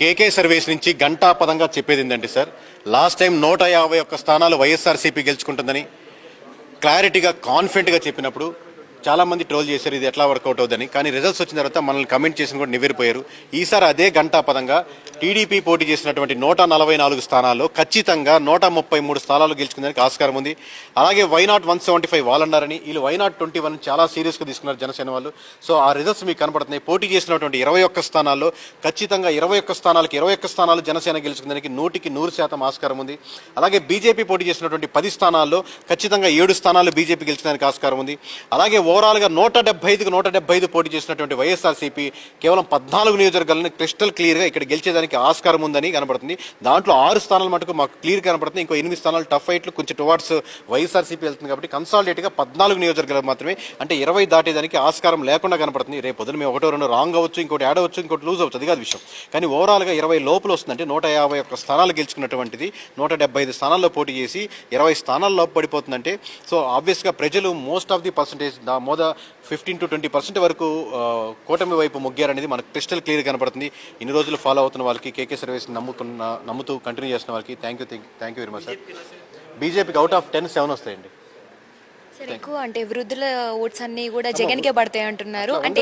కేకే service నుంచి గంటాపదంగా చెప్పేది ఏంటంటే సార్, లాస్ట్ టైం 151 స్థానాలు వైఎస్ఆర్సీపీ గెలుచుకుంటుందని క్లారిటీగా కాన్ఫిడెంట్గా చెప్పినప్పుడు చాలామంది ట్రోల్ చేశారు ఇది ఎట్లా వర్కౌట్ అవుతుందని. కానీ రిజల్ట్స్ వచ్చిన తర్వాత మనల్ని కమెంట్ చేసిన కూడా నివ్వెరిపోయారు. ఈసారి అదే గంటాపదంగా టీడీపీ పోటీ చేసినటువంటి 144 స్థానాల్లో ఖచ్చితంగా 133 స్థానాలు గెలుచుకునేందుకు ఆస్కారం ఉంది. అలాగే వైనాట్ 175 వాళ్ళు అన్నారని, వీళ్ళు వైనాట్ 21 చాలా సీరియస్గా తీసుకున్నారు జనసేన వాళ్ళు. సో ఆ రిజల్ట్స్ మీకు కనపడుతున్నాయి. పోటీ చేసినటువంటి 21 స్థానాల్లో ఖచ్చితంగా 21 స్థానాలకు 21 స్థానాలు జనసేన గెలుచుకునేందుకు 100% ఆస్కారం ఉంది. అలాగే బీజేపీ పోటీ చేసినటువంటి 10 స్థానాల్లో ఖచ్చితంగా 7 స్థానాలు బీజేపీ గెలుచుకోవడానికి ఆస్కారం ఉంది. అలాగే ఓవరాల్గా 175కు 175 పోటీ చేసినటువంటి వైఎస్ఆర్సీపీ కేవలం 14 నియోజకవర్గాలను క్రిస్టల్ క్లియర్గా ఇక్కడ గెలిచేదానికి ఆస్కారం ఉందని కనబడుతుంది. దాంట్లో 6 స్థానాలు మటుకు మాకు క్లియర్ కనబడుతుంది. ఇంకో 8 స్థానాలు టఫ్ ఫైట్లు కొంచెం టువార్డ్స్ వైఎస్ఆర్సీపీ వెళ్తుంది. కాబట్టి కన్సాలిడేట్గా 14 నియోజకవర్గాలు మాత్రమే, అంటే 20 దాటేదానికి ఆస్కారం లేకుండా కనబడుతుంది. రేపు పొద్దున మేము 1-2 రాంగ్ అవ్వచ్చు, ఇంకోటి యాడ్ అవ్వచ్చు, ఇంకోటి లూజ్ అవ్వచ్చు, అది కాదు విషయం. కానీ ఓవరాల్గా 20 లోపల వస్తుందంటే 151 స్థానాలు గెలుచుకున్నటువంటిది 175 స్థానాల్లో పోటీ చేసి 20 స్థానాల లోపు పడిపోతుందంటే, సో ఆబ్వియస్గా ప్రజలు most of the percentage 15 to 20% వరకు కూటమి వైపు మొగ్గారనేది మనకు క్రిస్టల్ క్లియర్ కనపడుతుంది. ఇన్ని రోజులు ఫాలో అవుతున్న వాళ్ళకి, కేకే సర్వీస్ నమ్ముతూ కంటిన్యూ చేస్తున్న వాళ్ళకి thank you very much sir. బీజేపీకి అవుట్ ఆఫ్ 10 7 వస్తాయండి. ఎక్కువ అంటే వృద్ధుల ఓట్స్ అన్ని కూడా జగన్ కే పడతాయి అంటున్నారు. అంటే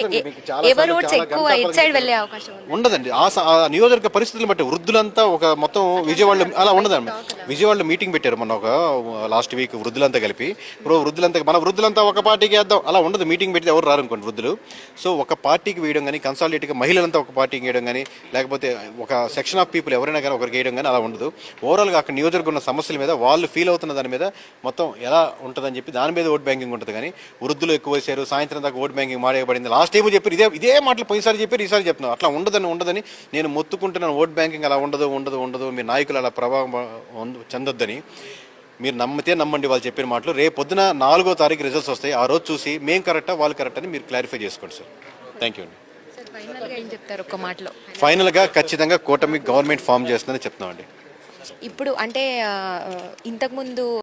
ఎవరు ఓట్స్ ఎక్కువ ఇట్ సైడ్ వెళ్ళే అవకాశం ఉండదండి. ఆ నియోజకవర్గ పరిస్థితులను బట్టి వృద్ధులంతా ఒక మొత్తం విజయవాడలో అలా ఉండదండి. విజయవాడలో మీటింగ్ పెట్టారు మొన్న ఒక లాస్ట్ వీక్ వృద్ధులంతా కలిపి. ఇప్పుడు మన వృద్ధులంతా ఒక పార్టీకి వేద్దాం అలా ఉండదు. మీటింగ్ పెడితే ఎవరు రారనుకోండి వృద్ధులు. సో ఒక పార్టీకి వేయడం కానీ, కన్సాలిడేట్గా మహిళలంతా ఒక పార్టీకి వేయడం కానీ, లేకపోతే ఒక సెక్షన్ ఆఫ్ పీపుల్ ఎవరైనా కానీ ఒకరికి వేయడం కానీ అలా ఉండదు. ఓవరాల్గా అక్కడ నియోజకవర్గం ఉన్న సమస్యల మీద వాళ్ళు ఫీల్ అవుతున్న దాని మీద మొత్తం ఎలా ఉంటుందని చెప్పి దాని మీద ఓట్ బ్యాంకింగ్ ఉంటుంది. కానీ వృద్ధులు ఎక్కువ వేశారు, సాయంత్రం దాకా ఓట్ బ్యాంకింగ్ మాడేయబడింది. లాస్ట్ టైం చెప్పారు ఇదే మాటలు పోయినసారి చెప్పారు, ఈసారి చెప్తున్నారు. అట్లా ఉండదని నేను మొత్తుకుంటున్నాను. ఓట్ బ్యాంకింగ్ అలా ఉండదు. మీ నాయకులు అలా ప్రభావం చెందొద్దని. మీరు నమ్మితే నమ్మండి వాళ్ళు చెప్పిన మాటలు. రేపు పొద్దున 4వ తారీఖు రిజల్ట్స్ వస్తాయి. ఆ రోజు చూసి మేము కరెక్టా వాళ్ళు కరెక్ట్ అని మీరు క్లారిఫై చేసుకోండి సార్. థ్యాంక్ యూ అండి. ఫైనల్గా ఖచ్చితంగా కూటమి గవర్నమెంట్ ఫామ్ చేస్తుందని చెప్తున్నామండి. ఇప్పుడు అంటే ఇంతకుముందు